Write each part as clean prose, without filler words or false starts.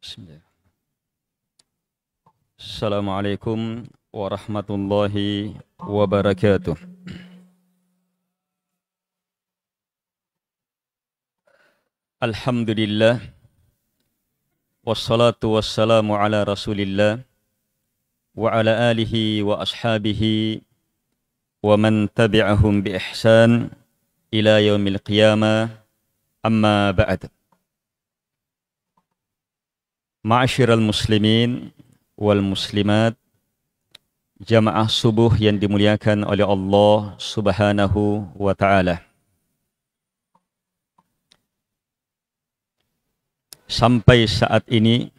Bismillah. Assalamualaikum warahmatullahi wabarakatuh. Alhamdulillah. Wassalatu wassalamu ala rasulillah wa ala alihi wa ashabihi wa man tabi'ahum bi ihsan ila yaumil qiyamah, amma ba'd. Ma'asyiral muslimin wal muslimat, jamaah subuh yang dimuliakan oleh Allah Subhanahu wa ta'ala. Sampai saat ini,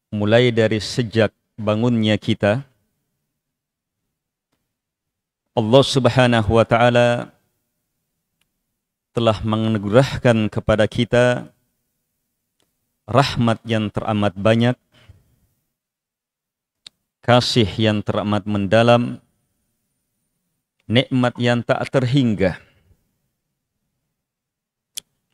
mulai dari sejak bangunnya kita, Allah Subhanahu wa ta'ala telah menganugerahkan kepada kita rahmat yang teramat banyak, kasih yang teramat mendalam, nikmat yang tak terhingga.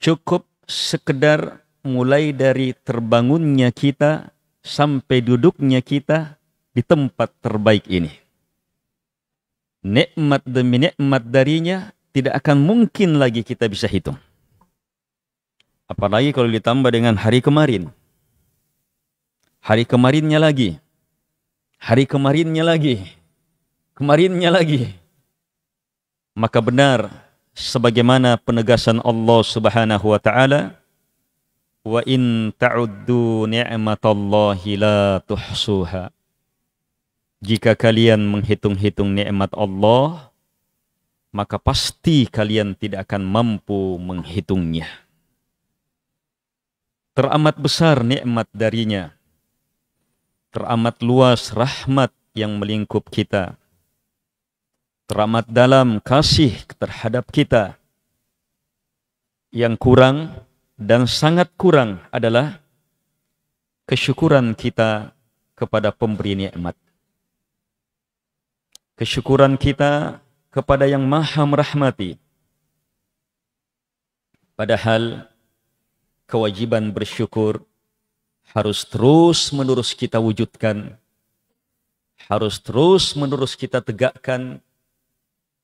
Cukup sekedar mulai dari terbangunnya kita sampai duduknya kita di tempat terbaik ini. Nikmat demi nikmat darinya tidak akan mungkin lagi kita bisa hitung. Apalagi kalau ditambah dengan hari kemarin. Hari kemarinnya lagi. Hari kemarinnya lagi. Kemarinnya lagi. Maka benar sebagaimana penegasan Allah Subhanahu wa ta'ala, wa in ta'uddu ni'matallahi la tuhsuha. Jika kalian menghitung-hitung nikmat Allah, maka pasti kalian tidak akan mampu menghitungnya. Teramat besar nikmat darinya. Teramat luas rahmat yang melingkup kita. Teramat dalam kasih terhadap kita. Yang kurang dan sangat kurang adalah kesyukuran kita kepada pemberi nikmat. Kesyukuran kita kepada yang maha merahmati. Padahal kewajiban bersyukur harus terus-menerus kita wujudkan, harus terus-menerus kita tegakkan,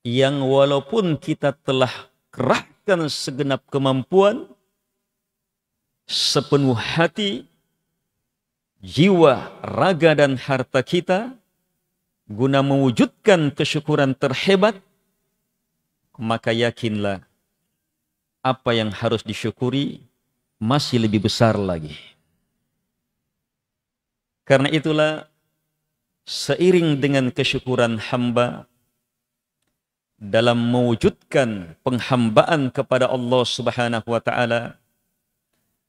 yang walaupun kita telah kerahkan segenap kemampuan, sepenuh hati, jiwa, raga dan harta kita, guna mewujudkan kesyukuran terhebat, maka yakinlah apa yang harus disyukuri masih lebih besar lagi. Karena itulah, seiring dengan kesyukuran hamba dalam mewujudkan penghambaan kepada Allah Subhanahu wa ta'ala,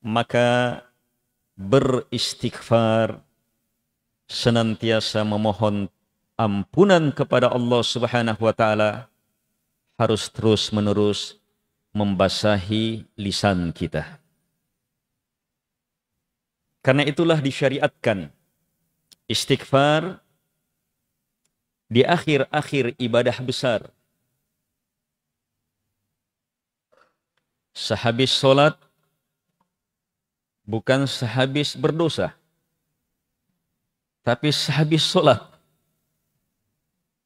maka beristighfar, senantiasa memohon ampunan kepada Allah Subhanahu wa ta'ala, harus terus-menerus membasahi lisan kita. Karena itulah disyariatkan istighfar di akhir-akhir ibadah besar. Sehabis sholat, bukan sehabis berdosa, tapi sehabis sholat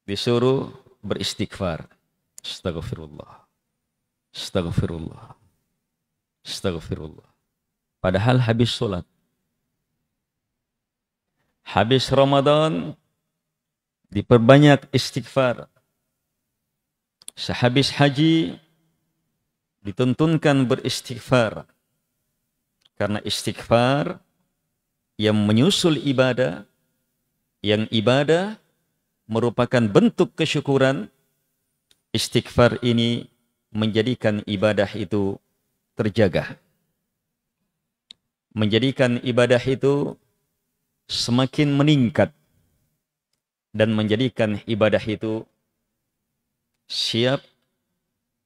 disuruh beristighfar. Astaghfirullah, astaghfirullah, astaghfirullah. Padahal habis sholat. Habis Ramadan, diperbanyak istighfar. Sehabis haji, dituntunkan beristighfar. Karena istighfar yang menyusul ibadah, yang ibadah merupakan bentuk kesyukuran, istighfar ini menjadikan ibadah itu terjaga. Menjadikan ibadah itu semakin meningkat dan menjadikan ibadah itu siap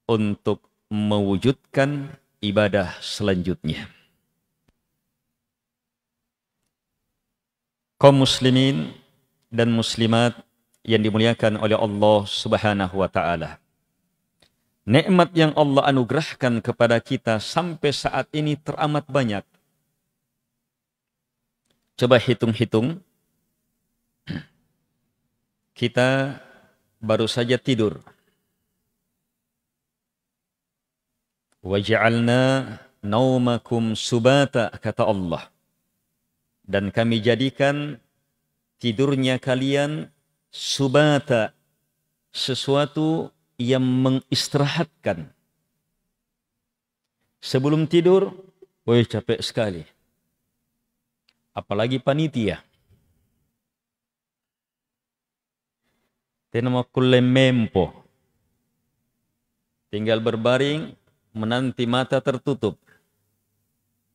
untuk mewujudkan ibadah selanjutnya. Kaum muslimin dan muslimat yang dimuliakan oleh Allah Subhanahu wa ta'ala, nikmat yang Allah anugerahkan kepada kita sampai saat ini teramat banyak. Coba hitung-hitung, kita baru saja tidur. Waj'alna naumakum subata, kata Allah. Dan kami jadikan tidurnya kalian subata, sesuatu yang mengistirahatkan. Sebelum tidur, woi capek sekali. Apalagi panitia. Tenama kulle mempo. Tinggal berbaring, menanti mata tertutup.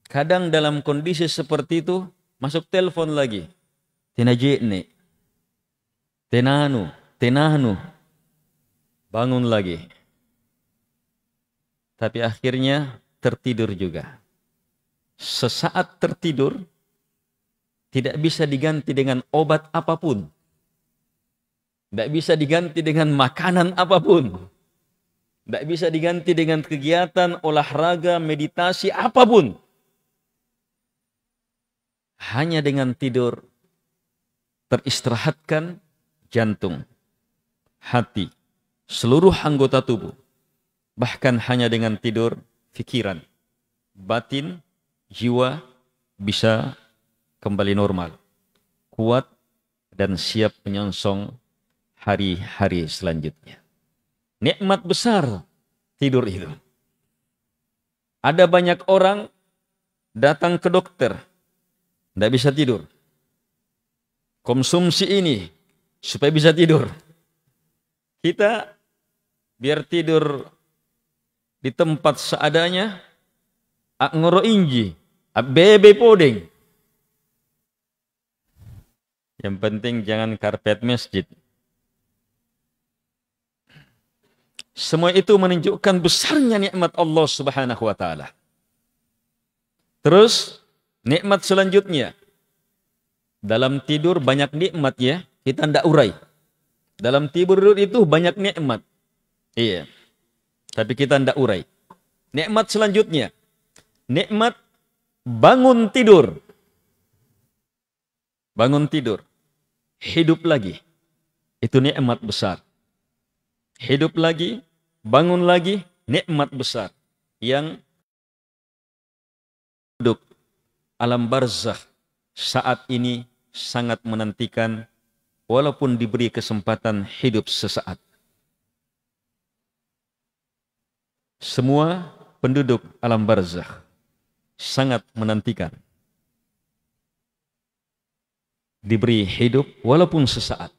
Kadang dalam kondisi seperti itu, masuk telepon lagi. Tinajikni. Tenanu. Bangun lagi. Tapi akhirnya tertidur juga. Sesaat tertidur, tidak bisa diganti dengan obat apapun. Tidak bisa diganti dengan makanan apapun. Tidak bisa diganti dengan kegiatan, olahraga, meditasi, apapun. Hanya dengan tidur, teristirahatkan jantung, hati, seluruh anggota tubuh. Bahkan hanya dengan tidur, pikiran, batin, jiwa bisa kembali normal, kuat, dan siap menyongsong hari-hari selanjutnya. Nikmat besar tidur itu. Ada banyak orang datang ke dokter, tidak bisa tidur. Konsumsi ini supaya bisa tidur. Kita biar tidur di tempat seadanya, ngoro inji, bebe podeng. Yang penting jangan karpet masjid. Semua itu menunjukkan besarnya nikmat Allah Subhanahu wa taala. Terus nikmat selanjutnya. Dalam tidur banyak nikmat ya, kita tidak urai. Dalam tidur itu banyak nikmat. Iya. Tapi kita tidak urai. Nikmat selanjutnya. Nikmat bangun tidur. Bangun tidur. Hidup lagi. Itu nikmat besar. Hidup lagi, bangun lagi, nikmat besar. Yang hidup alam barzakh saat ini sangat menantikan, walaupun diberi kesempatan hidup sesaat. Semua penduduk alam barzakh sangat menantikan diberi hidup walaupun sesaat.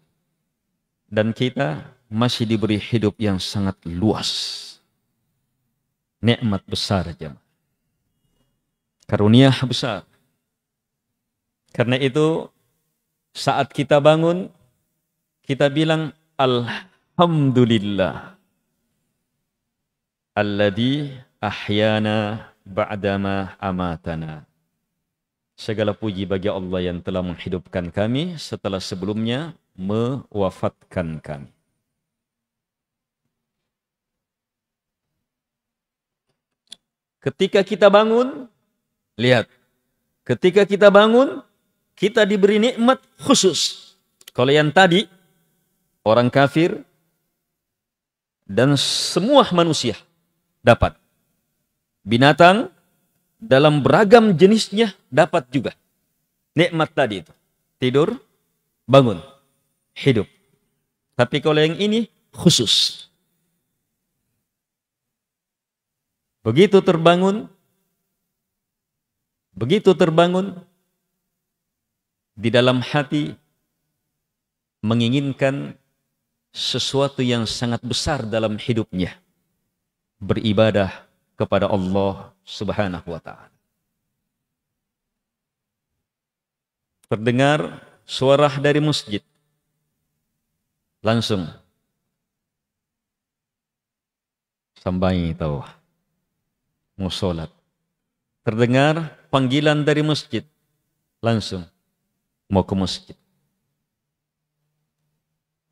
Dan kita masih diberi hidup yang sangat luas. Nikmat besar jemaah. Karunia besar. Karena itu saat kita bangun, kita bilang alhamdulillah alladzi ahyana ba'dama amatana. Segala puji bagi Allah yang telah menghidupkan kami setelah sebelumnya mewafatkan kami. Ketika kita bangun, lihat, ketika kita bangun, kita diberi nikmat khusus. Kalau yang tadi, orang kafir dan semua manusia dapat. Binatang dalam beragam jenisnya dapat juga. Nikmat tadi itu. Tidur, bangun, hidup. Tapi kalau yang ini khusus. Begitu terbangun, di dalam hati menginginkan sesuatu yang sangat besar dalam hidupnya. Beribadah kepada Allah Subhanahu wa ta'ala. Terdengar suara dari masjid. Langsung sampai tahu mau sholat. Terdengar panggilan dari masjid. Langsung mau ke masjid.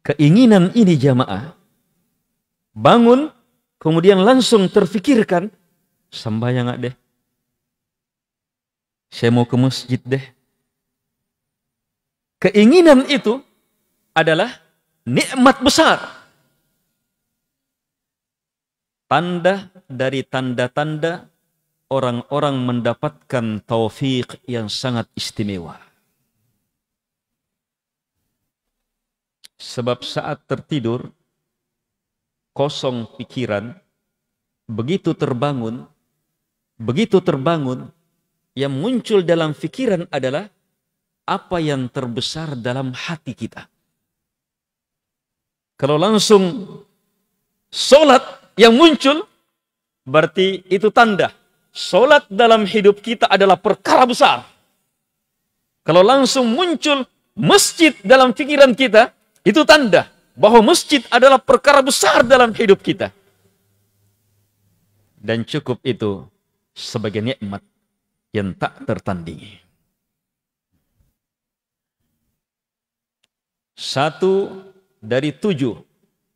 Keinginan ini jamaah, bangun, kemudian langsung terfikirkan, sembahyang deh. Saya mau ke masjid deh. Keinginan itu adalah nikmat besar. Tanda dari tanda-tanda orang-orang mendapatkan taufik yang sangat istimewa. Sebab saat tertidur, kosong pikiran, begitu terbangun, yang muncul dalam pikiran adalah apa yang terbesar dalam hati kita. Kalau langsung sholat yang muncul, berarti itu tanda. Sholat dalam hidup kita adalah perkara besar. Kalau langsung muncul masjid dalam pikiran kita, itu tanda bahwa masjid adalah perkara besar dalam hidup kita. Dan cukup itu sebagai nikmat yang tak tertandingi. Satu dari 7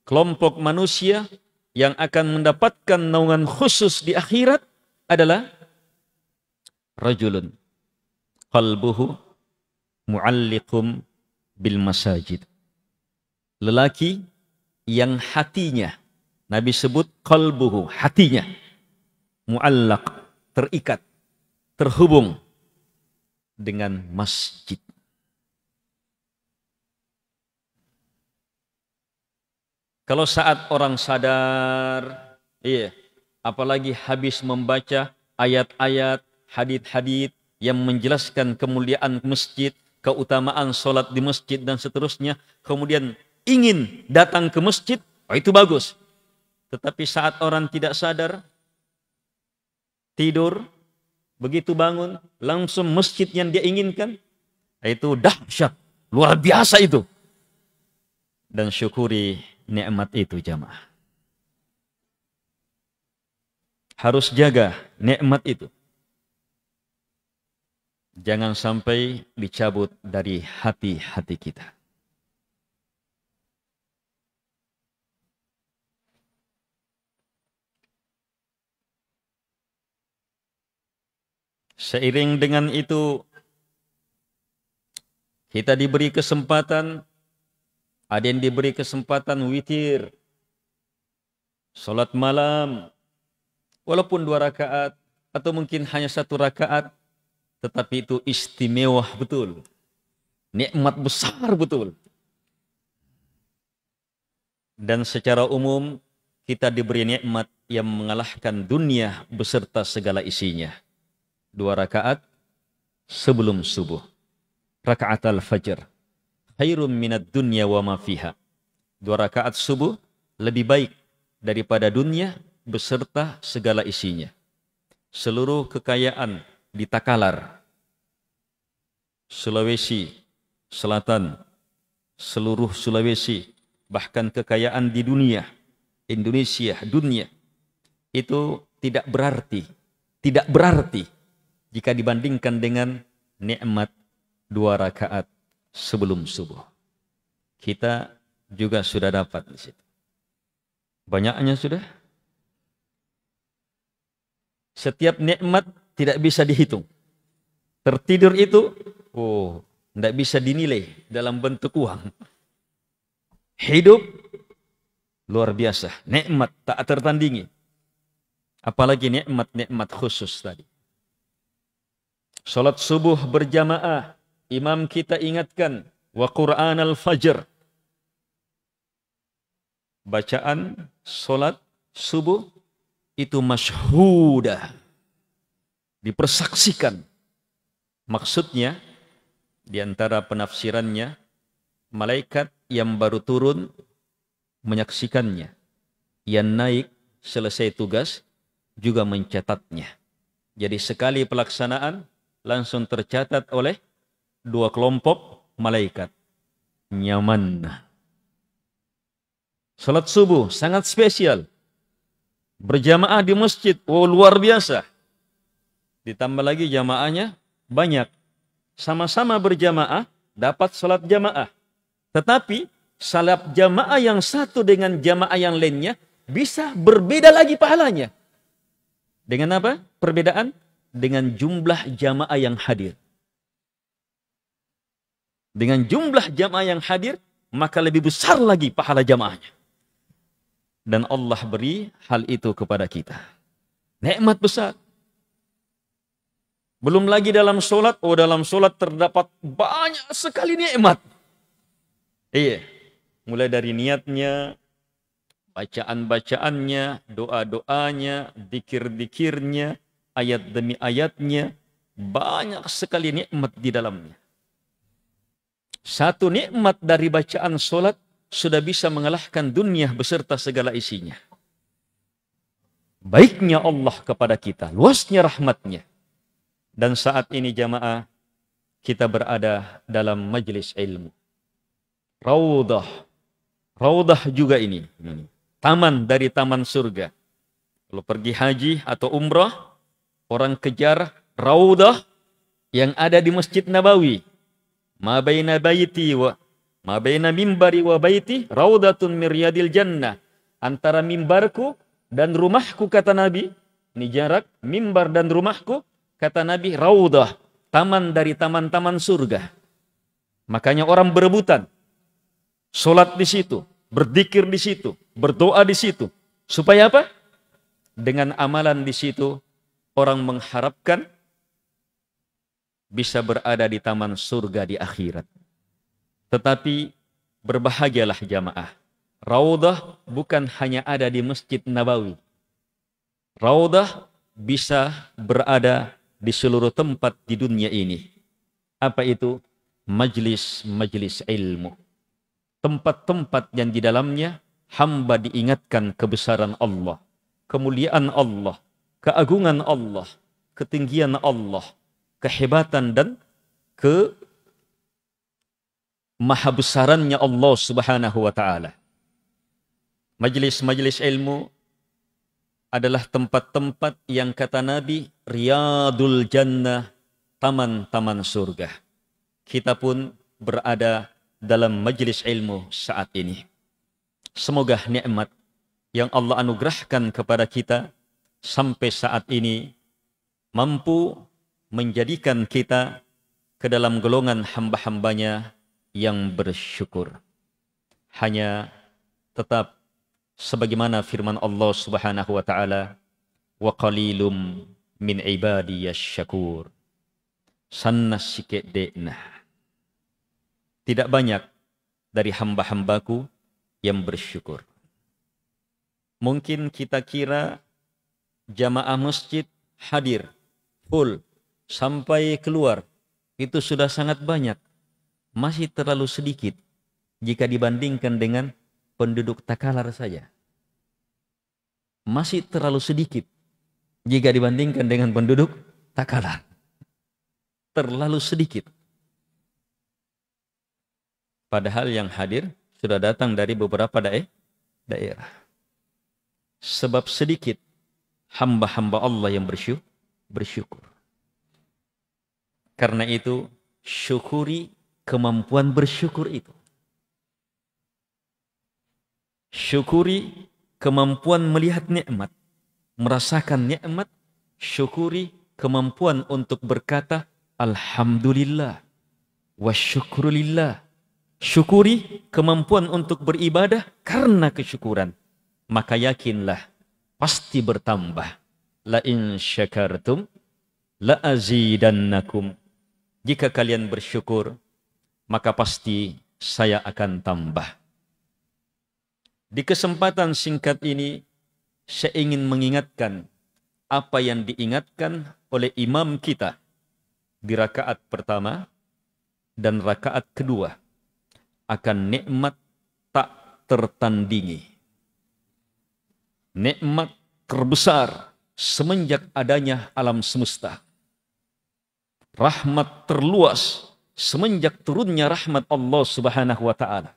kelompok manusia yang akan mendapatkan naungan khusus di akhirat adalah rajulun qalbuhu mu'alliqum bil masajid. Lelaki yang hatinya, Nabi sebut qalbuhu, hatinya mu'allaq, terikat, terhubung dengan masjid. Kalau saat orang sadar, apalagi habis membaca ayat-ayat, hadits-hadits yang menjelaskan kemuliaan masjid, keutamaan sholat di masjid dan seterusnya, kemudian ingin datang ke masjid, itu bagus. Tetapi saat orang tidak sadar, tidur, begitu bangun, langsung masjid yang dia inginkan, itu dahsyat, luar biasa itu. Dan syukuri nikmat itu jamaah. Harus jaga nikmat itu. Jangan sampai dicabut dari hati-hati kita. Seiring dengan itu, kita diberi kesempatan, ada yang diberi kesempatan witir, salat malam, walaupun 2 rakaat, atau mungkin hanya 1 rakaat, tetapi itu istimewa betul. Nikmat besar betul. Dan secara umum, kita diberi nikmat yang mengalahkan dunia beserta segala isinya. 2 rakaat sebelum subuh. Rakaat al-fajr. Khairum minad dunya wa ma fiha. 2 rakaat subuh lebih baik daripada dunia beserta segala isinya. Seluruh kekayaan di Takalar, Sulawesi Selatan, seluruh Sulawesi, bahkan kekayaan di dunia, Indonesia, dunia, itu tidak berarti jika dibandingkan dengan nikmat 2 rakaat sebelum subuh. Kita juga sudah dapat di situ. Banyaknya sudah. Setiap nikmat tidak bisa dihitung. Tertidur itu, tidak bisa dinilai dalam bentuk uang. Hidup luar biasa, nikmat tak tertandingi. Apalagi nikmat-nikmat khusus tadi. Salat subuh berjamaah, imam kita ingatkan, wa Qur'an al-fajr. Bacaan salat subuh itu masyhudah, dipersaksikan. Maksudnya, di antara penafsirannya, malaikat yang baru turun menyaksikannya. Yang naik selesai tugas juga mencatatnya. Jadi sekali pelaksanaan langsung tercatat oleh 2 kelompok malaikat. Nyaman. Salat subuh sangat spesial. Berjamaah di masjid, luar biasa. Ditambah lagi jamaahnya banyak. Sama-sama berjamaah, dapat salat jamaah. Tetapi salat jamaah yang satu dengan jamaah yang lainnya bisa berbeda lagi pahalanya. Dengan apa perbedaan? Dengan jumlah jamaah yang hadir. Dengan jumlah jamaah yang hadir, maka lebih besar lagi pahala jamaahnya. Dan Allah beri hal itu kepada kita. Nikmat besar. Belum lagi dalam solat, dalam solat terdapat banyak sekali nikmat. Iya, mulai dari niatnya, bacaan-bacaannya, doa-doanya, dikir-dikirnya, ayat demi ayatnya, banyak sekali nikmat di dalamnya. Satu nikmat dari bacaan solat sudah bisa mengalahkan dunia beserta segala isinya. Baiknya Allah kepada kita, luasnya rahmatnya. Dan saat ini jamaah, kita berada dalam majelis ilmu. Raudah. Raudah juga ini. Taman dari taman surga. Kalau pergi haji atau umrah, orang kejar raudah yang ada di Masjid Nabawi. Ma baina mimbari wa baiti raudatun min riyadil jannah. Antara mimbarku dan rumahku, kata Nabi, ini jarak mimbar dan rumahku, kata Nabi, raudah, taman dari taman-taman surga. Makanya orang berebutan salat di situ, berzikir di situ, berdoa di situ. Supaya apa? Dengan amalan di situ orang mengharapkan bisa berada di taman surga di akhirat. Tetapi berbahagialah jamaah. Raudah bukan hanya ada di Masjid Nabawi. Raudah bisa berada di seluruh tempat di dunia ini. Apa itu? Majlis-majlis ilmu. Tempat-tempat yang di dalamnya hamba diingatkan kebesaran Allah, kemuliaan Allah, keagungan Allah, ketinggian Allah, kehebatan dan mahabesarannya Allah Subhanahu wa ta'ala. Majlis-majlis ilmu adalah tempat-tempat yang kata Nabi, riyadul jannah, taman-taman surga. Kita pun berada dalam majlis ilmu saat ini. Semoga nikmat yang Allah anugerahkan kepada kita sampai saat ini mampu menjadikan kita ke dalam golongan hamba-hambanya yang bersyukur. Hanya tetap sebagaimana firman Allah Subhanahu wa ta'ala, wa qalilum min ibadiyas syakur. Sannas sikit dekna. Tidak banyak dari hamba-hambaku yang bersyukur. Mungkin kita kira jamaah masjid hadir full sampai keluar, itu sudah sangat banyak. Masih terlalu sedikit jika dibandingkan dengan penduduk Takalar saja. Masih terlalu sedikit jika dibandingkan dengan penduduk Takalar. Terlalu sedikit. Padahal yang hadir sudah datang dari beberapa daerah. Sebab sedikit hamba-hamba Allah yang bersyukur. Karena itu, syukuri kemampuan bersyukur itu. Syukuri kemampuan melihat nikmat, merasakan nikmat. Syukuri kemampuan untuk berkata alhamdulillah wa syukrulillah. Syukuri kemampuan untuk beribadah karena kesyukuran. Maka yakinlah pasti bertambah. La in syakartum la azidannakum. Jika kalian bersyukur, maka pasti saya akan tambah. Di kesempatan singkat ini, saya ingin mengingatkan apa yang diingatkan oleh imam kita di rakaat pertama dan rakaat kedua akan nikmat tak tertandingi. Nikmat terbesar semenjak adanya alam semesta. Rahmat terluas semenjak turunnya rahmat Allah Subhanahu wa ta'ala.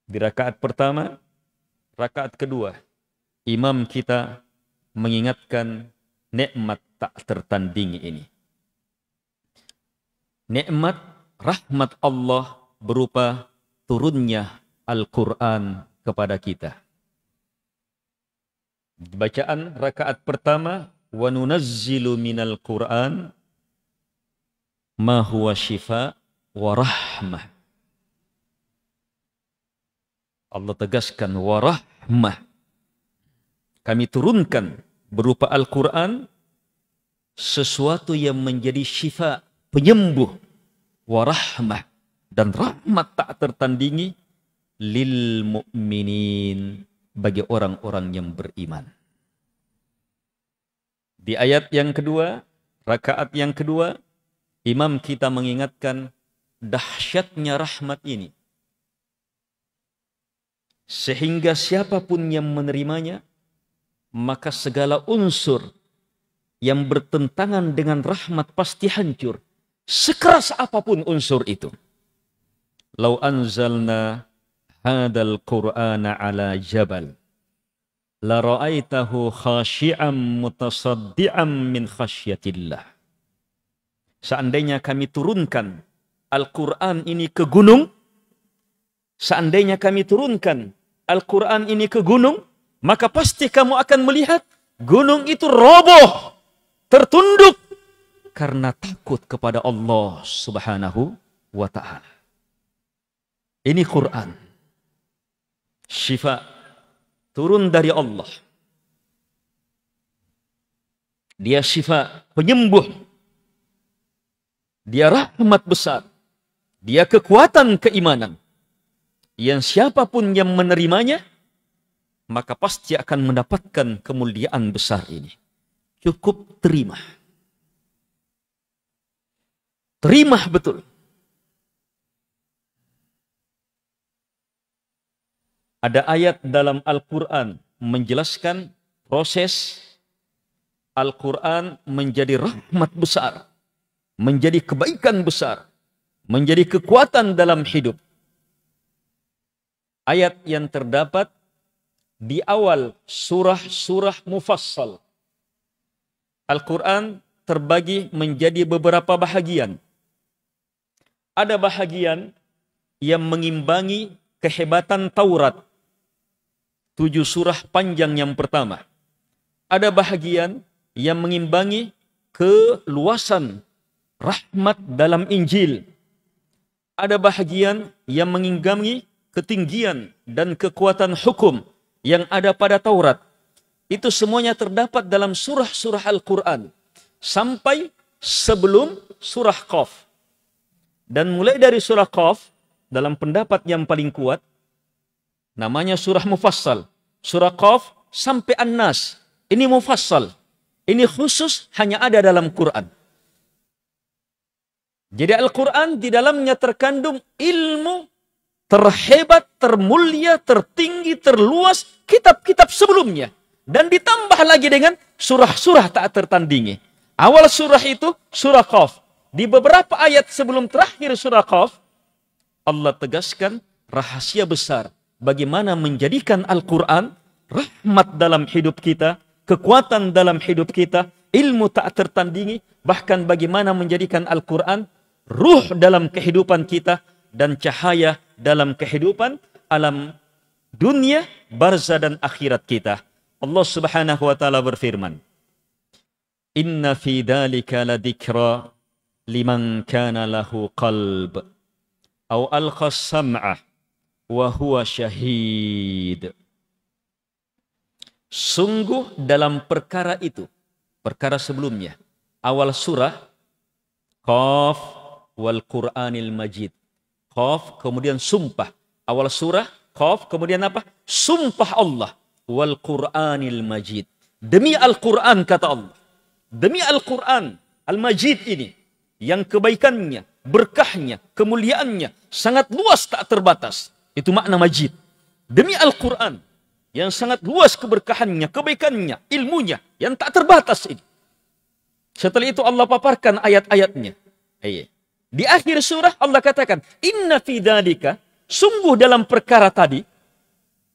Di rakaat pertama, rakaat kedua, imam kita mengingatkan nikmat tak tertandingi ini. Nikmat rahmat Allah berupa turunnya Al-Quran kepada kita. Bacaan rakaat pertama, wa nunazzilu minal Qur'an ma huwa shifa warahmah. Allah tegaskan warahmah. Kami turunkan berupa Al-Quran sesuatu yang menjadi syifa, penyembuh, warahmah, dan rahmat tak tertandingi lil mu'minin, bagi orang-orang yang beriman. Di ayat yang kedua, rakaat yang kedua, imam kita mengingatkan dahsyatnya rahmat ini. Sehingga siapapun yang menerimanya, maka segala unsur yang bertentangan dengan rahmat pasti hancur. Sekeras apapun unsur itu. Lau anzalna hadal Qur'ana ala jabal la ra'aitahu khashi'an mutasaddi'an min khasyatillah. Seandainya kami turunkan Al-Quran ini ke gunung, seandainya kami turunkan Al-Quran ini ke gunung, maka pasti kamu akan melihat gunung itu roboh, tertunduk, karena takut kepada Allah Subhanahu wa ta'ala. Ini Quran. Syifa, turun dari Allah. Dia syifa, penyembuh. Dia rahmat besar. Dia kekuatan keimanan. Yang siapapun yang menerimanya, maka pasti akan mendapatkan kemuliaan besar ini. Cukup terima. Terima betul. Ada ayat dalam Al-Quran menjelaskan proses Al-Quran menjadi rahmat besar, menjadi kebaikan besar, menjadi kekuatan dalam hidup. Ayat yang terdapat di awal surah-surah mufassal. Al-Quran terbagi menjadi beberapa bahagian. Ada bahagian yang mengimbangi kehebatan Taurat. 7 surah panjang yang pertama. Ada bahagian yang mengimbangi keluasan rahmat dalam Injil. Ada bahagian yang mengimbangi ketinggian dan kekuatan hukum yang ada pada Taurat. Itu semuanya terdapat dalam surah-surah Al-Quran. Sampai sebelum surah Qaf. Dan mulai dari surah Qaf, dalam pendapat yang paling kuat, namanya surah mufassal. Surah Qaf sampai An-Nas. Ini mufassal. Ini khusus hanya ada dalam Quran. Jadi Al-Quran di dalamnya terkandung ilmu terhebat, termulia, tertinggi, terluas kitab-kitab sebelumnya. Dan ditambah lagi dengan surah-surah tak tertandingi. Awal surah itu surah Qaf. Di beberapa ayat sebelum terakhir surah Qaf, Allah tegaskan rahasia besar bagaimana menjadikan Al-Quran rahmat dalam hidup kita, kekuatan dalam hidup kita, ilmu tak tertandingi, bahkan bagaimana menjadikan Al-Quran ruh dalam kehidupan kita dan cahaya dalam kehidupan alam dunia, barzah dan akhirat kita. Allah Subhanahu wa taala berfirman, "Inna fi dzalika ladzikra liman kana lahu qalb aw alqa sam'ah wa huwa syahid." Sungguh dalam perkara itu, perkara sebelumnya, awal surah Qaf wal Qur'anil Majid. Qaf kemudian sumpah. Awal surah Qaf kemudian apa? Sumpah Allah wal Qur'anil Majid. Demi Al-Quran kata Allah. Demi Al-Quran Al-Majid ini yang kebaikannya, berkahnya, kemuliaannya sangat luas tak terbatas. Itu makna Majid. Demi Al-Quran yang sangat luas keberkahannya, kebaikannya, ilmunya yang tak terbatas ini. Setelah itu Allah paparkan ayat-ayatnya. Di akhir surah Allah katakan, "Inna fi dzalika", sungguh dalam perkara tadi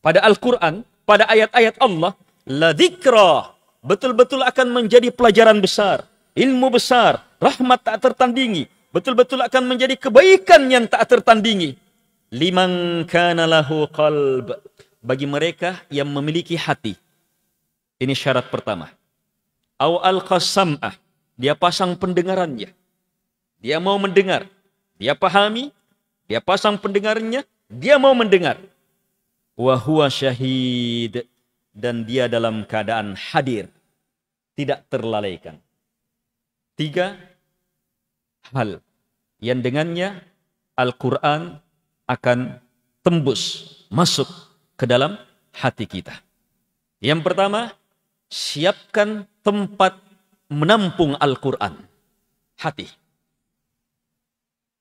pada Al-Quran, pada ayat-ayat Allah, la dzikra, betul-betul akan menjadi pelajaran besar, ilmu besar, rahmat tak tertandingi, betul-betul akan menjadi kebaikan yang tak tertandingi. Liman kana lahu qalb, bagi mereka yang memiliki hati. Ini syarat pertama. Au alqa sam'ah, dia pasang pendengarannya. Dia mau mendengar. dia pahami, dia pasang pendengarnya, dia mau mendengar. Wa huwa syahid, dan dia dalam keadaan hadir, tidak terlalaikan. 3 hal yang dengannya Al-Quran akan tembus masuk ke dalam hati kita. Yang pertama, siapkan tempat menampung Al-Quran. Hati.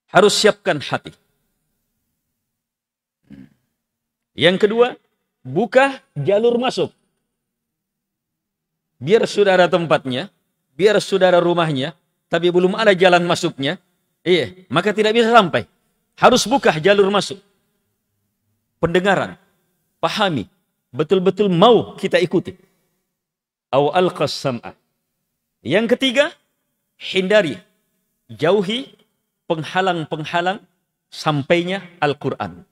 Harus siapkan hati. Yang kedua, buka jalur masuk. Biar sudah ada tempatnya, biar sudah ada rumahnya, tapi belum ada jalan masuknya, maka tidak bisa sampai. Harus buka jalur masuk. Pendengaran, pahami, betul-betul mau kita ikuti. Aw alqas sam'a. Yang ketiga, hindari, jauhi penghalang-penghalang sampainya Al-Quran.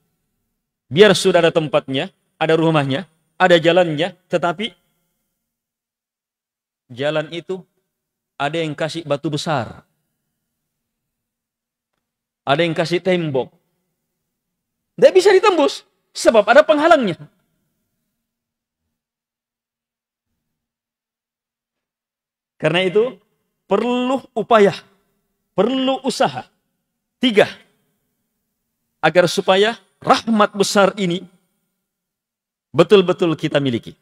Biar sudah ada tempatnya, ada rumahnya, ada jalannya, tetapi jalan itu ada yang kasih batu besar, ada yang kasih tembok. Tidak bisa ditembus, sebab ada penghalangnya. Karena itu, perlu upaya, perlu usaha. 3, agar supaya rahmat besar ini betul-betul kita miliki.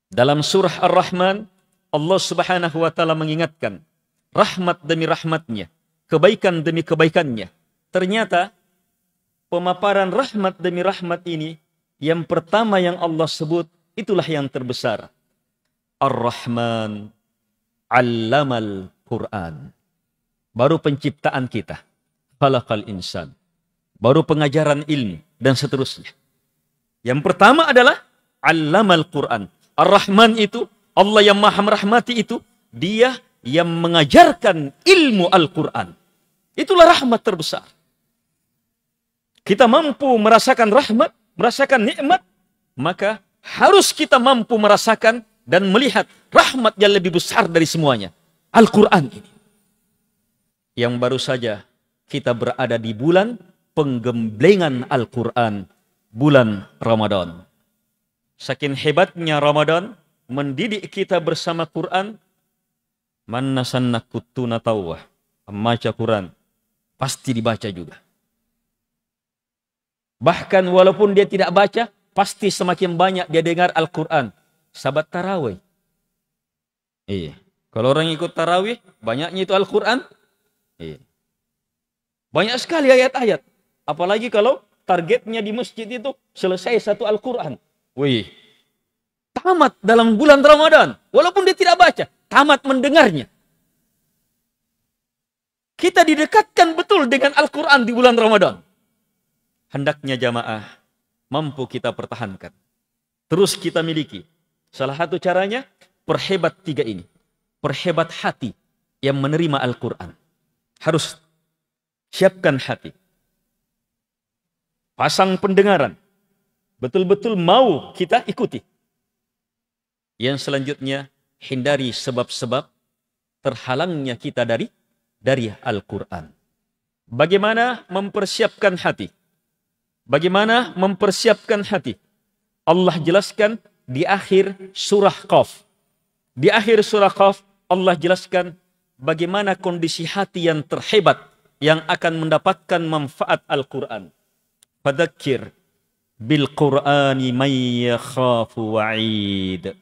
Dalam surah Ar-Rahman, Allah Subhanahu wa taala mengingatkan rahmat demi rahmatnya, kebaikan demi kebaikannya. Ternyata pemaparan rahmat demi rahmat ini, yang pertama yang Allah sebut, itulah yang terbesar. Ar-Rahman 'allamal Qur'an. Baru penciptaan kita. Khalaqal insan. Baru pengajaran ilmu dan seterusnya. Yang pertama adalah 'allamal Qur'an. Ar-Rahman itu, Allah yang Maha merahmati itu, dia yang mengajarkan ilmu Al-Quran. Itulah rahmat terbesar. Kita mampu merasakan rahmat, merasakan nikmat, maka harus kita mampu merasakan dan melihat rahmat yang lebih besar dari semuanya. Al-Quran ini. Yang baru saja kita berada di bulan penggemblengan Al-Quran, bulan Ramadan. Saking hebatnya Ramadan mendidik kita bersama Quran. Man nasanna kutuna tawah, membaca Quran pasti dibaca juga. Bahkan walaupun dia tidak baca, pasti semakin banyak dia dengar Al-Quran. Sahabat tarawih. Kalau orang ikut tarawih, banyaknya itu Al-Quran. Banyak sekali ayat-ayat. Apalagi kalau targetnya di masjid itu selesai satu Al-Quran. Tamat dalam bulan Ramadan. Walaupun dia tidak baca, tamat mendengarnya. Kita didekatkan betul dengan Al-Quran di bulan Ramadan. Hendaknya jamaah mampu kita pertahankan. Terus kita miliki. Salah satu caranya, perhebat 3 ini. Perhebat hati yang menerima Al-Quran. Harus siapkan hati. Pasang pendengaran. Betul-betul mau kita ikuti. Yang selanjutnya, hindari sebab-sebab terhalangnya kita dari Al-Quran. Bagaimana mempersiapkan hati? Bagaimana mempersiapkan hati? Allah jelaskan di akhir surah Qaf. Di akhir surah Qaf, Allah jelaskan bagaimana kondisi hati yang terhebat yang akan mendapatkan manfaat Al-Quran. Fadzakir bil Qur'ani may yakhafu wa'id.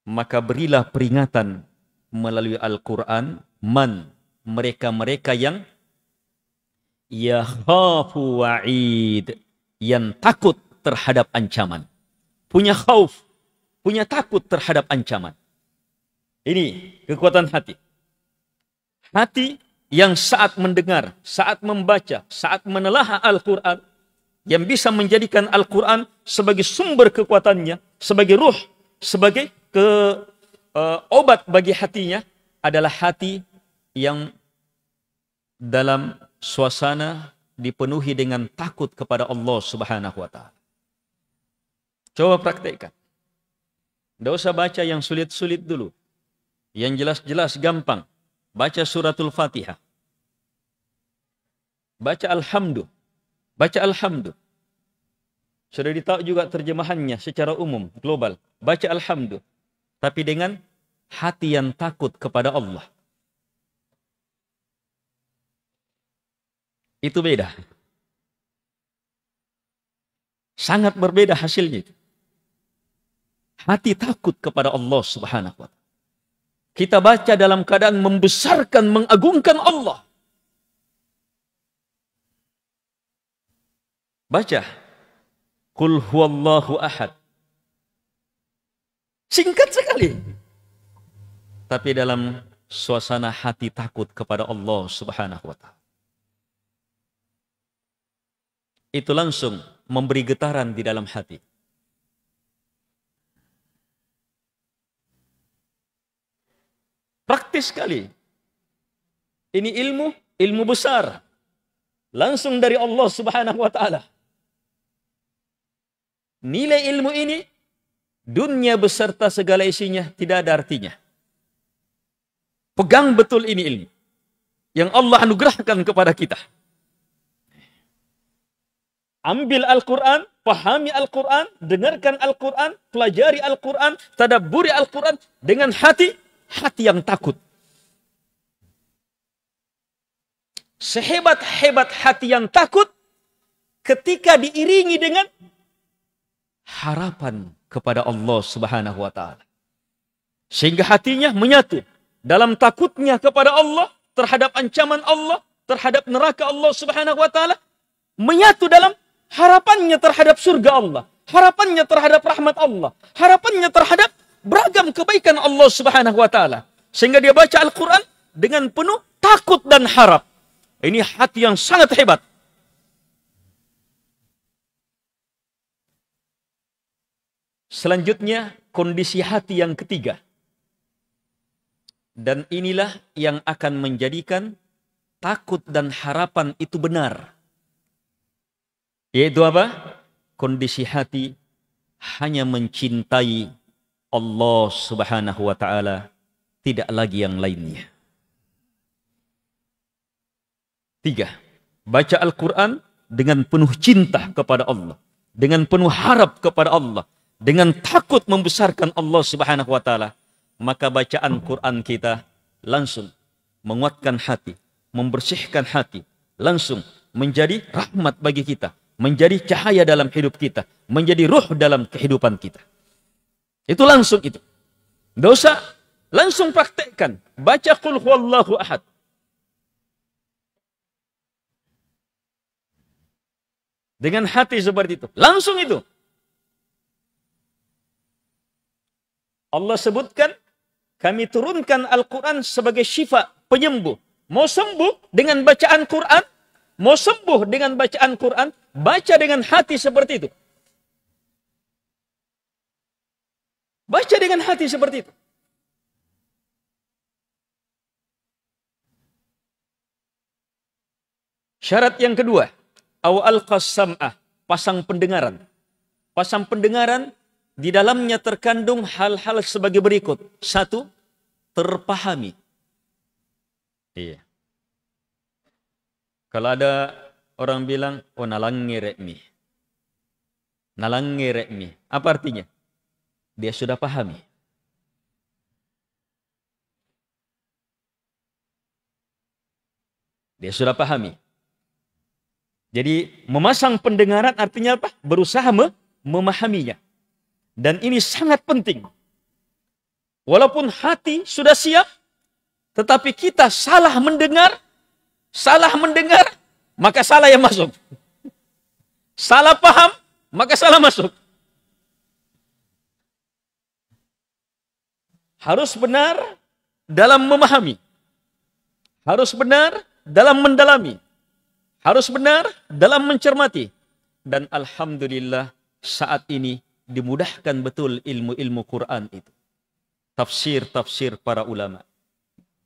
Maka berilah peringatan melalui Al-Quran mereka-mereka yang yakhafu wa'id, yang takut terhadap ancaman. Punya khauf, punya takut terhadap ancaman. Ini kekuatan hati. Hati yang saat mendengar, saat membaca, saat menelaah Al-Quran, yang bisa menjadikan Al-Quran sebagai sumber kekuatannya, sebagai ruh, sebagai obat bagi hatinya, adalah hati yang dalam suasana dipenuhi dengan takut kepada Allah Subhanahu wa ta'ala. Coba praktekkan. Tidak usah baca yang sulit-sulit dulu. Yang jelas-jelas gampang. baca suratul Fatihah. Baca alhamdu. Baca alhamdu. Sudah ditahu juga terjemahannya secara umum, global. Baca alhamdu. Tapi dengan hati yang takut kepada Allah. Itu beda. Sangat berbeda hasilnya. Hati takut kepada Allah Subhanahu wa ta'ala. Kita baca dalam keadaan membesarkan, mengagungkan Allah. Baca. Qul huwallahu ahad. Singkat sekali. Tapi dalam suasana hati takut kepada Allah Subhanahu wa ta'ala. Itu langsung memberi getaran di dalam hati. Praktis sekali. Ini ilmu besar. Langsung dari Allah Subhanahu wa ta'ala. Nilai ilmu ini, dunia beserta segala isinya tidak ada artinya. Pegang betul ini ilmu. Yang Allah anugerahkan kepada kita. Ambil Al-Quran, pahami Al-Quran, dengarkan Al-Quran, pelajari Al-Quran, tadabburi Al-Quran dengan hati yang takut. Sehebat-hebat hati yang takut ketika diiringi dengan harapan kepada Allah Subhanahu wa ta'ala. Sehingga hatinya menyatu dalam takutnya kepada Allah, terhadap ancaman Allah, terhadap neraka Allah Subhanahu wa ta'ala, menyatu dalam harapannya terhadap surga Allah, harapannya terhadap rahmat Allah, harapannya terhadap beragam kebaikan Allah Subhanahu wa ta'ala. Sehingga dia baca Al-Quran dengan penuh takut dan harap. Ini hati yang sangat hebat. Selanjutnya, kondisi hati yang ketiga. Dan inilah yang akan menjadikan takut dan harapan itu benar. Yaitu apa? Kondisi hati hanya mencintai Allah Subhanahu wa ta'ala, tidak lagi yang lainnya. 3. Baca Al-Quran dengan penuh cinta kepada Allah, dengan penuh harap kepada Allah, dengan takut membesarkan Allah Subhanahu wa ta'ala. Maka bacaan Quran kita langsung menguatkan hati, membersihkan hati, langsung menjadi rahmat bagi kita, menjadi cahaya dalam hidup kita, menjadi ruh dalam kehidupan kita. Itu langsung itu. Dosa langsung praktekkan. Baca Qul huwallahu ahad. Dengan hati seperti itu. Langsung itu. Allah sebutkan, kami turunkan Al-Quran sebagai syifa, penyembuh. Mau sembuh dengan bacaan Quran, mau sembuh dengan bacaan Quran, baca dengan hati seperti itu. Baca dengan hati seperti itu. Syarat yang kedua, awal qasam'ah, pasang pendengaran. Pasang pendengaran, di dalamnya terkandung hal-hal sebagai berikut. 1, terpahami. Iya. Kalau ada orang bilang, oh nalangi rekmi. Nalangi rekmi. Apa artinya? Dia sudah pahami. Dia sudah pahami. Jadi memasang pendengaran artinya apa? Berusaha memahaminya. Dan ini sangat penting. Walaupun hati sudah siap, tetapi kita salah mendengar, maka salah yang masuk. Salah paham, maka salah masuk. Harus benar dalam memahami. Harus benar dalam mendalami. Harus benar dalam mencermati. Dan alhamdulillah saat ini dimudahkan betul ilmu-ilmu Quran itu. Tafsir-tafsir para ulama.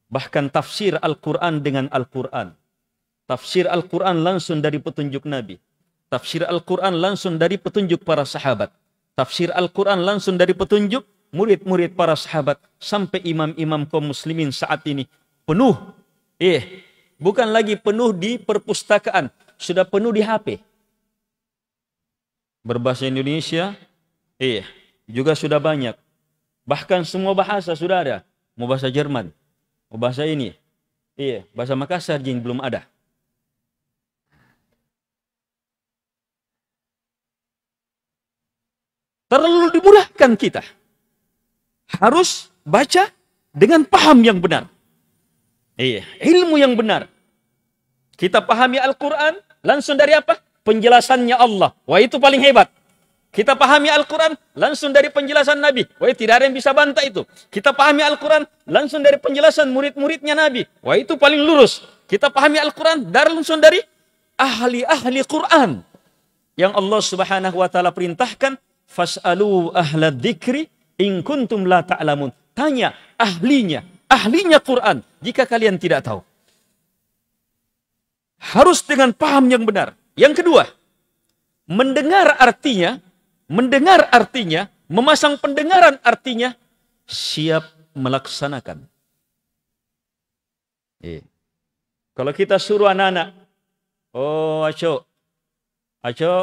Bahkan tafsir Al-Quran dengan Al-Quran. Tafsir Al-Quran langsung dari petunjuk Nabi. Tafsir Al-Quran langsung dari petunjuk para sahabat. Tafsir Al-Quran langsung dari petunjuk murid-murid para sahabat. Sampai imam-imam kaum muslimin saat ini. penuh. Bukan lagi penuh di perpustakaan, sudah penuh di HP. Berbahasa Indonesia, juga sudah banyak. Bahkan semua bahasa sudah ada. Mau bahasa Jerman, mau bahasa ini. Bahasa Makassar yang belum ada. Terlalu dimudahkan kita. Harus baca dengan paham yang benar. Ilmu yang benar. Kita pahami Al-Quran langsung dari apa? Penjelasannya Allah. Wah, itu paling hebat. Kita pahami Al-Quran langsung dari penjelasan Nabi. Wah, tidak ada yang bisa bantah itu. Kita pahami Al-Quran langsung dari penjelasan murid-muridnya Nabi. Wah, itu paling lurus. Kita pahami Al-Quran langsung dari ahli-ahli Quran. Yang Allah Subhanahu wa taala perintahkan, fas'alu ahla dzikri in kuntum la ta'lamun. Tanya ahlinya Quran jika kalian tidak tahu. Harus dengan paham yang benar. Yang kedua, mendengar artinya, memasang pendengaran artinya, siap melaksanakan. Kalau kita suruh anak-anak, aco,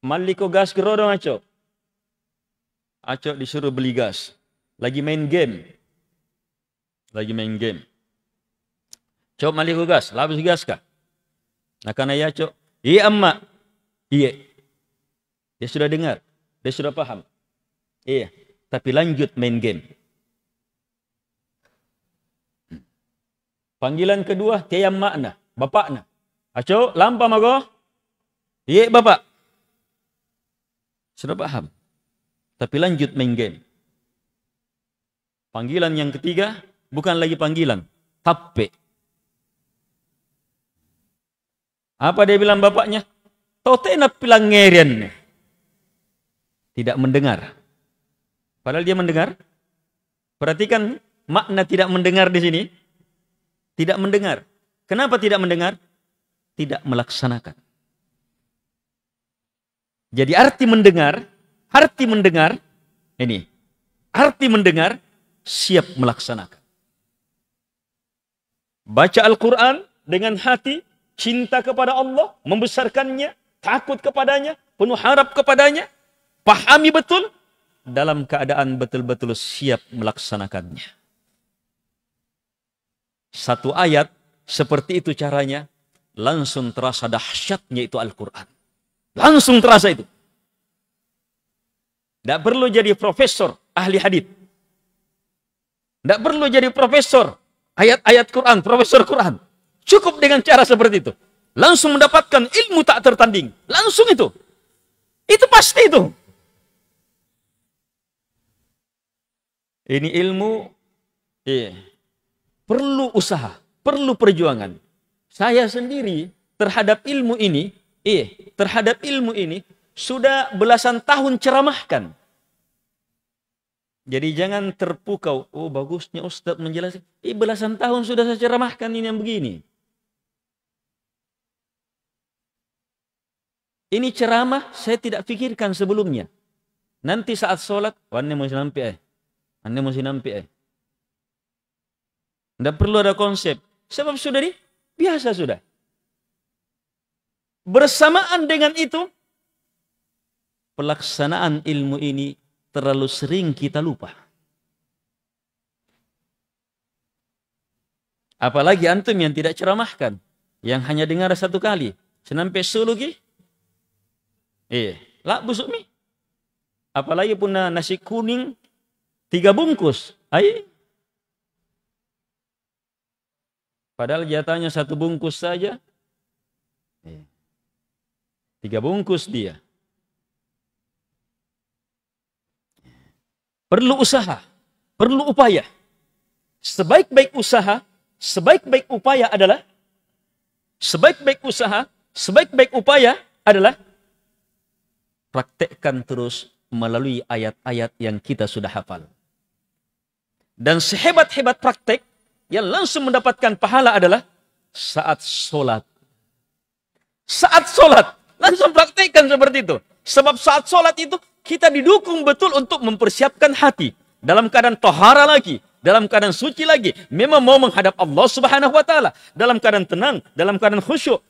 maliko gas gerodong aco. Aco disuruh beli gas. Lagi main game. Cok maliko gas, labis gas kah? Nah karena ya cok, iya emak. Iya. Dia sudah dengar, dia sudah paham. Iya, tapi lanjut main game. Panggilan kedua, tiap makna, bapakna. Aco, lampa mago. Iya bapak. Sudah paham. Tapi lanjut main game. Panggilan yang ketiga, bukan lagi panggilan, tape. Apa dia bilang bapaknya? Totena pilang ngerian. Tidak mendengar. Padahal dia mendengar. Perhatikan makna tidak mendengar di sini. Tidak mendengar. Kenapa tidak mendengar? Tidak melaksanakan. Jadi arti mendengar, ini. Arti mendengar, siap melaksanakan. Baca Al-Quran dengan hati, cinta kepada Allah, membesarkannya, takut kepadanya, penuh harap kepadanya, pahami betul, dalam keadaan betul-betul siap melaksanakannya. Satu ayat seperti itu caranya, langsung terasa dahsyatnya itu Al-Quran. Langsung terasa itu. Tidak perlu jadi profesor ahli hadits. Tidak perlu jadi profesor ayat-ayat Quran, profesor Quran. Cukup dengan cara seperti itu. Langsung mendapatkan ilmu tak tertanding. Langsung itu. Itu pasti itu. Ini ilmu perlu usaha, perlu perjuangan. Saya sendiri terhadap ilmu ini, sudah belasan tahun ceramahkan. Jadi jangan terpukau. Oh bagusnya Ustaz menjelaskan. Belasan tahun sudah saya ceramahkan ini yang begini. Ini ceramah saya tidak pikirkan sebelumnya. Nanti saat sholat, wanne mesti nampi Anda mesti nampi Tidak perlu ada konsep. Sebab sudah biasa sudah. Bersamaan dengan itu, pelaksanaan ilmu ini terlalu sering kita lupa. Apalagi antum yang tidak ceramahkan, yang hanya dengar satu kali, senampai sulugi, lah busuk mi. Apalagi punya nasi kuning 3 bungkus, padahal jatahnya 1 bungkus saja, 3 bungkus dia. Perlu usaha, perlu upaya. Sebaik-baik upaya adalah praktekkan terus melalui ayat-ayat yang kita sudah hafal. Dan sehebat-hebat praktek yang langsung mendapatkan pahala adalah saat sholat. Saat sholat, langsung praktekkan seperti itu. Sebab saat sholat itu kita didukung betul untuk mempersiapkan hati. Dalam keadaan tohara lagi, dalam keadaan suci lagi, memang mau menghadap Allah Subhanahu wa taala, dalam keadaan tenang, dalam keadaan khusyuk,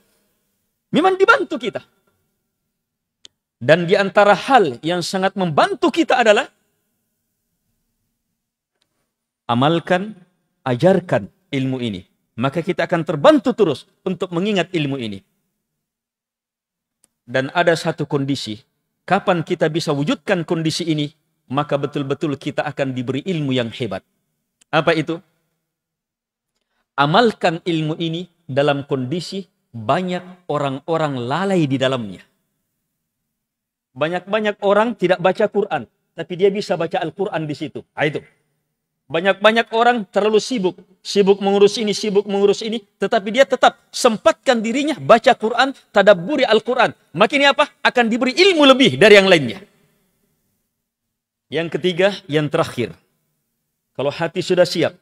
memang dibantu kita. Dan di antara hal yang sangat membantu kita adalah amalkan, ajarkan ilmu ini. Maka kita akan terbantu terus untuk mengingat ilmu ini. Dan ada satu kondisi, kapan kita bisa wujudkan kondisi ini, maka betul-betul kita akan diberi ilmu yang hebat. Apa itu? Amalkan ilmu ini dalam kondisi banyak orang-orang lalai di dalamnya. Banyak-banyak orang tidak baca Quran, tapi dia bisa baca Al-Quran di situ. Itu. Banyak-banyak orang terlalu sibuk mengurus ini, tetapi dia tetap sempatkan dirinya baca Quran, tadabburi Al-Quran. Makin apa? Akan diberi ilmu lebih dari yang lainnya. Yang ketiga, yang terakhir. Kalau hati sudah siap,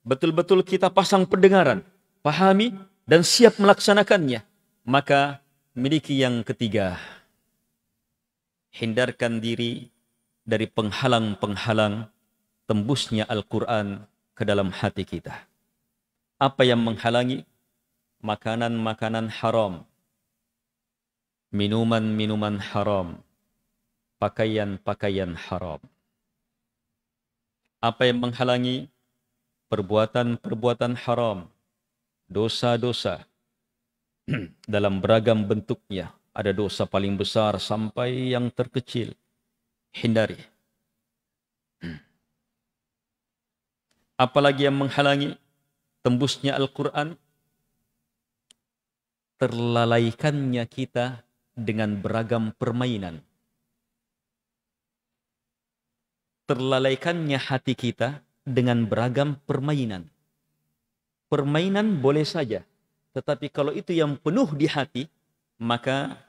betul-betul kita pasang pendengaran, pahami, dan siap melaksanakannya, maka miliki yang ketiga. Hindarkan diri dari penghalang-penghalang tembusnya Al-Quran ke dalam hati kita. Apa yang menghalangi? Makanan-makanan haram, minuman-minuman haram, pakaian-pakaian haram. Apa yang menghalangi? Perbuatan-perbuatan haram, dosa-dosa dalam beragam bentuknya. Ada dosa paling besar sampai yang terkecil. Hindari. Apalagi yang menghalangi tembusnya Al-Quran? Terlalaikannya kita dengan beragam permainan. Terlalaikannya hati kita dengan beragam permainan. Permainan boleh saja, tetapi kalau itu yang penuh di hati, maka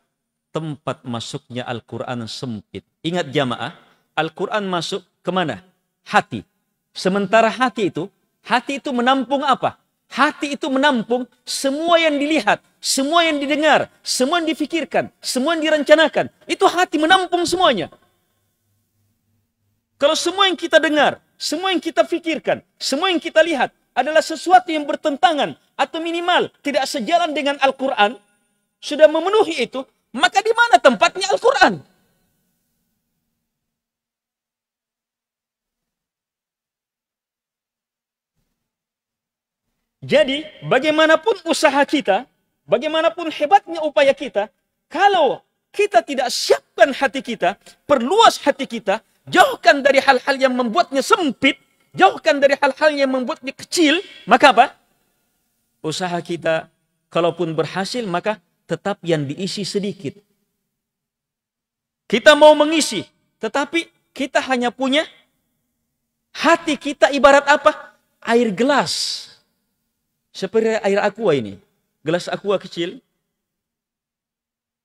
tempat masuknya Al-Quran sempit. Ingat jamaah, Al-Quran masuk kemana? Hati. Sementara hati itu menampung apa? Hati itu menampung semua yang dilihat, semua yang didengar, semua yang difikirkan, semua yang direncanakan. Itu hati menampung semuanya. Kalau semua yang kita dengar, semua yang kita fikirkan, semua yang kita lihat adalah sesuatu yang bertentangan atau minimal tidak sejalan dengan Al-Quran, sudah memenuhi itu, maka di mana tempatnya Al-Quran? Jadi, bagaimanapun usaha kita, bagaimanapun hebatnya upaya kita, kalau kita tidak siapkan hati kita, perluas hati kita, jauhkan dari hal-hal yang membuatnya sempit, jauhkan dari hal-hal yang membuatnya kecil, maka apa? Usaha kita, kalaupun berhasil, maka tetap yang diisi sedikit. Kita mau mengisi, tetapi kita hanya punya hati kita ibarat apa? Air gelas. Seperti air aqua ini. Gelas aqua kecil.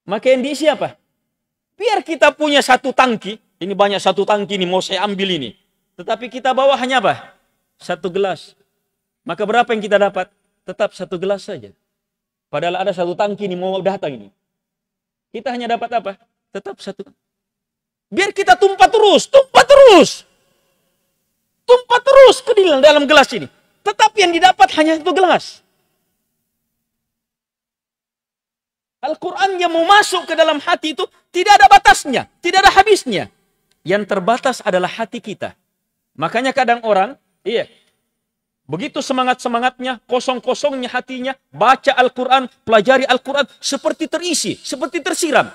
Maka yang diisi apa? Biar kita punya satu tangki. Ini banyak satu tangki ini, mau saya ambil ini. Tetapi kita bawa hanya apa? Satu gelas. Maka berapa yang kita dapat? Tetap satu gelas saja. Padahal ada satu tangki ini mau datang ini. Kita hanya dapat apa? Tetap satu. Biar kita tumpah terus. Tumpah terus ke dalam gelas ini. Tetapi yang didapat hanya satu gelas. Al-Quran yang mau masuk ke dalam hati itu tidak ada batasnya, tidak ada habisnya. Yang terbatas adalah hati kita. Makanya kadang orang, begitu semangat-semangatnya, kosong-kosongnya hatinya, baca Al-Quran, pelajari Al-Quran, seperti terisi, seperti tersiram.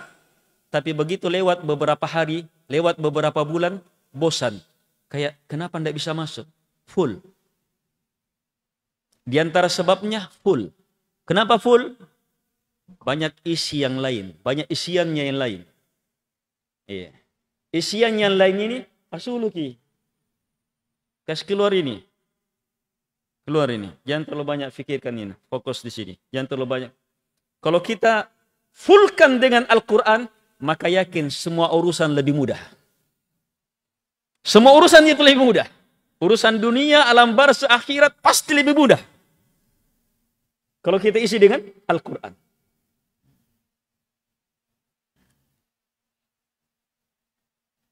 Tapi begitu lewat beberapa hari, lewat beberapa bulan, bosan. Kayak, kenapa tidak bisa masuk? Full. Di antara sebabnya, full. Kenapa full? Banyak isi yang lain, banyak isiannya yang lain. Isian yang lain ini, asuluki. Kasih keluar ini. Keluar ini. Jangan terlalu banyak fikirkan ini. Fokus di sini. Jangan terlalu banyak. Kalau kita fullkan dengan Al-Quran, maka yakin semua urusan lebih mudah. Semua urusan itu lebih mudah. Urusan dunia, alam barzah, akhirat pasti lebih mudah. Kalau kita isi dengan Al-Quran.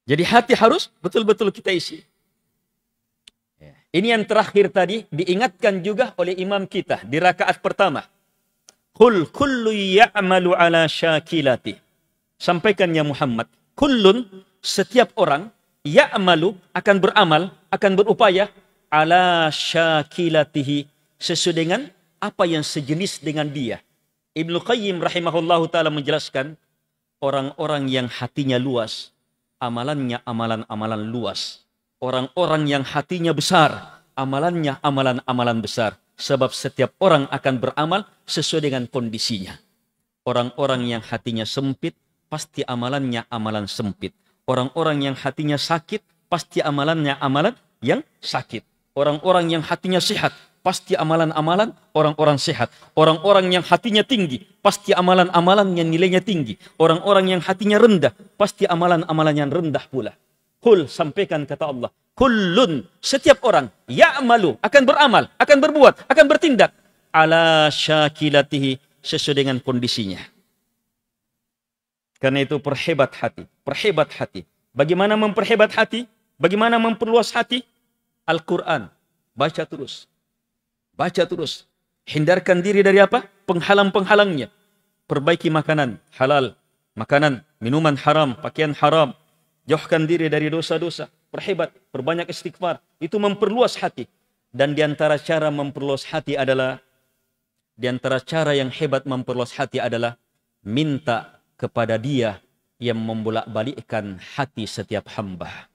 Jadi hati harus betul-betul kita isi. Ini yang terakhir tadi diingatkan juga oleh imam kita di rakaat pertama. Qul kullu ya'malu ala syakilati. Sampaikan ya Muhammad, kullun, setiap orang, ya'malu, akan beramal, akan berupaya, ala syakilatihi, sesuai dengan apa yang sejenis dengan dia. Ibnu Qayyim rahimahullahu ta'ala menjelaskan, orang-orang yang hatinya luas, amalannya amalan-amalan luas. Orang-orang yang hatinya besar, amalannya amalan-amalan besar. Sebab setiap orang akan beramal sesuai dengan kondisinya. Orang-orang yang hatinya sempit, pasti amalannya amalan sempit. Orang-orang yang hatinya sakit, pasti amalannya amalan yang sakit. Orang-orang yang hatinya sehat, pasti amalan-amalan orang-orang sehat. Orang-orang yang hatinya tinggi, pasti amalan-amalan yang nilainya tinggi. Orang-orang yang hatinya rendah, pasti amalan-amalan yang rendah pula. Qul, sampaikan kata Allah, kullun, setiap orang, ya'malu, akan beramal, akan berbuat, akan bertindak, ala syakilatihi, sesuai dengan kondisinya. Karena itu perhebat hati, perhebat hati. Bagaimana memperhebat hati? Bagaimana memperluas hati? Al-Quran, baca terus. Baca terus. Hindarkan diri dari apa? Penghalang-penghalangnya. Perbaiki makanan halal, makanan, minuman haram, pakaian haram. Jauhkan diri dari dosa-dosa. Perhebat, perbanyak istighfar. Itu memperluas hati. Dan di antara cara memperluas hati adalah, di antara cara yang hebat memperluas hati adalah minta kepada Dia yang membolak-balikkan hati setiap hamba.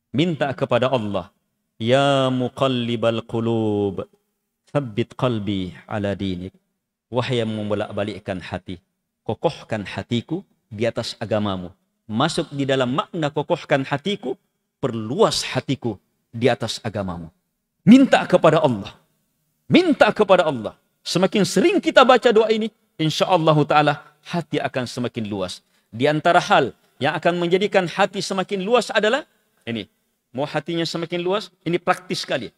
Minta kepada Allah, ya muqallibal qulub, tsabbit qalbi ala dinik. Wahai yang membolak-balikkan hati, kokohkan hatiku di atas agamamu. Masuk di dalam makna kokohkan hatiku, perluas hatiku di atas agamamu. Minta kepada Allah. Minta kepada Allah. Semakin sering kita baca doa ini, insyaallah ta'ala hati akan semakin luas. Di antara hal yang akan menjadikan hati semakin luas adalah ini. Mau hatinya semakin luas, ini praktis sekali.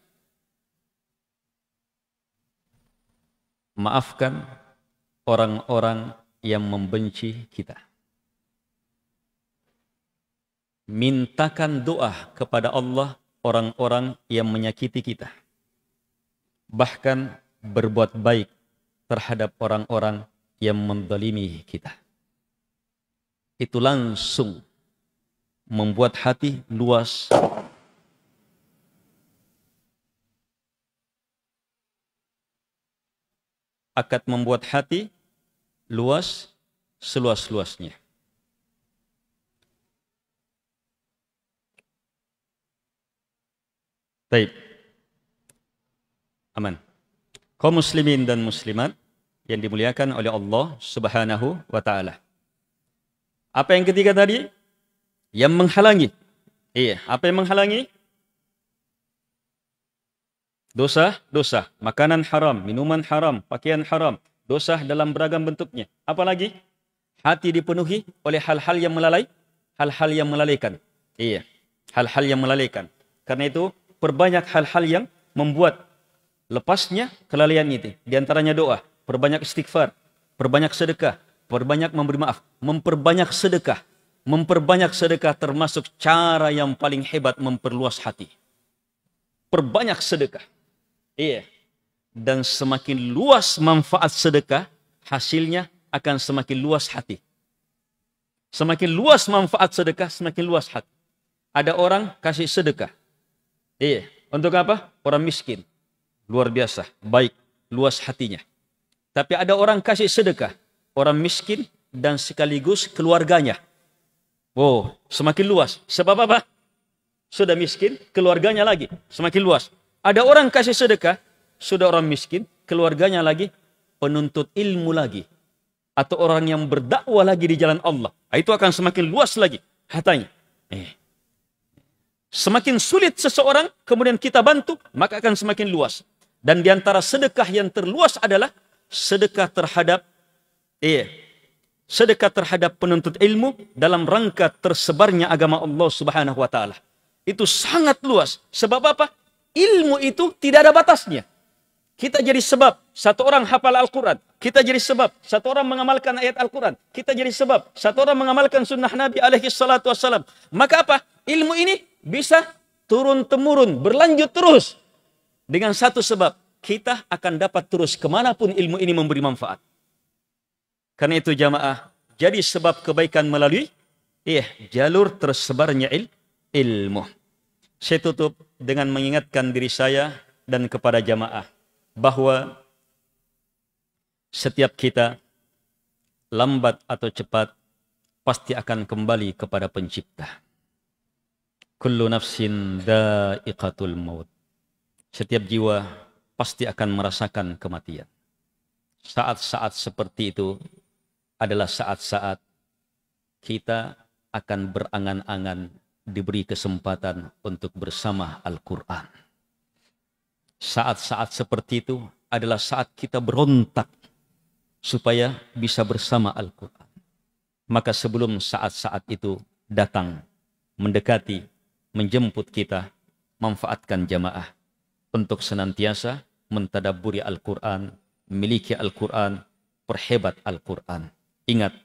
Maafkan orang-orang yang membenci kita. Mintakan doa kepada Allah orang-orang yang menyakiti kita. Bahkan berbuat baik terhadap orang-orang yang menzalimi kita. Itu langsung membuat hati luas. Akan membuat hati luas seluas-luasnya. Baik. Aman. Kaum muslimin dan muslimat yang dimuliakan oleh Allah Subhanahu wa taala. Apa yang ketiga tadi? Yang menghalangi. Iya, apa yang menghalangi? Dosa. Makanan haram, minuman haram, pakaian haram. Dosa dalam beragam bentuknya. Apalagi? Hati dipenuhi oleh hal-hal yang melalaikan. Iya, hal-hal yang melalaikan. Karena itu, perbanyak hal-hal yang membuat lepasnya kelalaian itu. Di antaranya doa, perbanyak istighfar, perbanyak sedekah, perbanyak memberi maaf, memperbanyak sedekah. Memperbanyak sedekah termasuk cara yang paling hebat memperluas hati. Perbanyak sedekah. Iya. Dan semakin luas manfaat sedekah, hasilnya akan semakin luas hati. Semakin luas manfaat sedekah, semakin luas hati. Ada orang kasih sedekah. Iya, untuk apa? Orang miskin. Luar biasa, baik, luas hatinya. Tapi ada orang kasih sedekah, orang miskin dan sekaligus keluarganya. Oh, semakin luas. Sebab apa? Sudah miskin, keluarganya lagi semakin luas. Ada orang kasih sedekah, sudah orang miskin, keluarganya lagi penuntut ilmu lagi. Atau orang yang berdakwah lagi di jalan Allah. Itu akan semakin luas lagi hatanya. Semakin sulit seseorang, kemudian kita bantu, maka akan semakin luas. Dan di antara sedekah yang terluas adalah sedekah terhadap sedekah terhadap penuntut ilmu dalam rangka tersebarnya agama Allah Subhanahu wa taala. Itu sangat luas. Sebab apa? Ilmu itu tidak ada batasnya. Kita jadi sebab satu orang hafal Al-Quran. Kita jadi sebab satu orang mengamalkan ayat Al-Quran. Kita jadi sebab satu orang mengamalkan sunnah Nabi alaihi salatu wassalam. Maka apa? Ilmu ini bisa turun-temurun, berlanjut terus. Dengan satu sebab, kita akan dapat terus kemanapun ilmu ini memberi manfaat. Karena itu jamaah, jadi sebab kebaikan melalui jalur tersebarnya ilmu. Saya tutup dengan mengingatkan diri saya dan kepada jamaah bahwa setiap kita lambat atau cepat pasti akan kembali kepada pencipta. Kullu nafsin dha'iqatul maut. Setiap jiwa pasti akan merasakan kematian. Saat-saat seperti itu adalah saat-saat kita akan berangan-angan diberi kesempatan untuk bersama Al-Quran. Saat-saat seperti itu adalah saat kita berontak supaya bisa bersama Al-Quran. Maka sebelum saat-saat itu datang, mendekati, menjemput kita, manfaatkan jamaah untuk senantiasa mentadabburi Al-Quran, memiliki Al-Quran, perhebat Al-Quran. Ingat,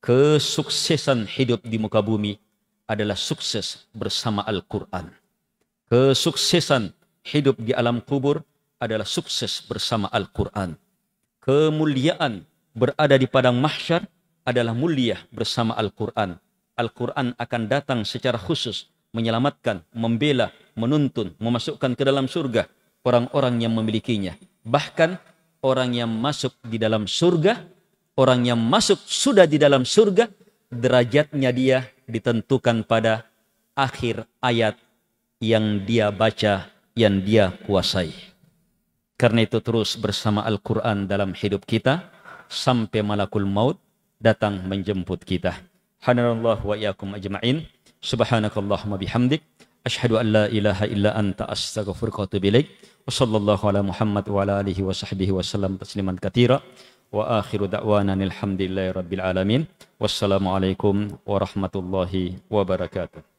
kesuksesan hidup di muka bumi adalah sukses bersama Al-Quran. Kesuksesan hidup di alam kubur adalah sukses bersama Al-Quran. Kemuliaan berada di padang mahsyar adalah mulia bersama Al-Quran. Al-Quran akan datang secara khusus menyelamatkan, membela, menuntun, memasukkan ke dalam surga orang-orang yang memilikinya. Bahkan orang yang masuk di dalam surga, orang yang masuk sudah di dalam surga, derajatnya dia ditentukan pada akhir ayat yang dia baca, yang dia kuasai. Karena itu terus bersama Al-Quran dalam hidup kita sampai malakul maut datang menjemput kita. Hanallah wa iyyakum ajma'in. Subhanakallahumma bihamdik. Ashhadu an la ilaha illa anta astaghfiruka wa atubu ilaik. Wa sallallahu ala Muhammad wa ala alihi wa sahbihi wa sallam tasliman katsira. Wa akhiru da'wana alhamdulillahi rabbil alamin. Wassalamualaikum warahmatullahi wabarakatuh.